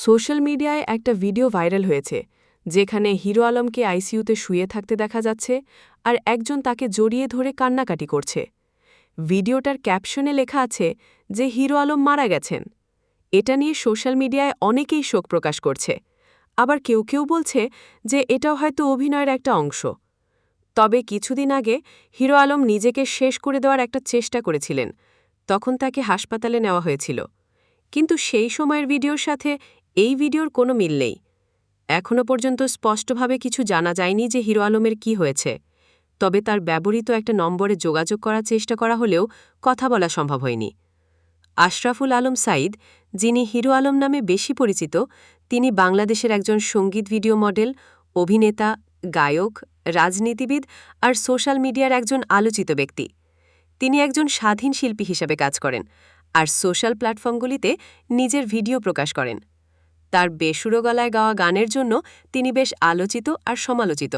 Social মিডিয়ায় একটা video viral হয়েছে যেখানে হিরো আলমকে আইসিইউতে শুয়ে থাকতে দেখা যাচ্ছে আর একজন তাকে জড়িয়ে ধরে কান্নাকাটি করছে। ভিডিওটার ক্যাপশনে লেখা আছে যে হিরো আলম মারা গেছেন। এটা নিয়ে সোশ্যাল মিডিয়ায় অনেকেই শোক প্রকাশ করছে, আবার কেউ কেউ বলছে যে এটাও হয়তো অভিনয়ের একটা অংশ। তবে কিছুদিন আগে হিরো আলম নিজেকে শেষ করে দেওয়ার একটা চেষ্টা করেছিলেন, তখন তাকে হাসপাতালে নেওয়া হয়েছিল। কিন্তু সেই সময়ের ভিডিওর সাথে এই ভিডিওর কোনো মিল নেই। এখনও পর্যন্ত স্পষ্টভাবে কিছু জানা যায়নি যে হিরো আলমের কী হয়েছে, তবে তার ব্যবহৃত একটা নম্বরে যোগাযোগ করার চেষ্টা করা হলেও কথা বলা সম্ভব হয়নি। আশরাফুল আলম সাঈদ, যিনি হিরো আলম নামে বেশি পরিচিত, তিনি বাংলাদেশের একজন সঙ্গীত ভিডিও মডেল, অভিনেতা, গায়ক, রাজনীতিবিদ আর সোশ্যাল মিডিয়ার একজন আলোচিত ব্যক্তি। তিনি একজন স্বাধীন শিল্পী হিসেবে কাজ করেন আর সোশ্যাল প্ল্যাটফর্মগুলিতে নিজের ভিডিও প্রকাশ করেন। তার বেসুরো গলায় গাওয়া গানের জন্য তিনি বেশ আলোচিত আর সমালোচিত।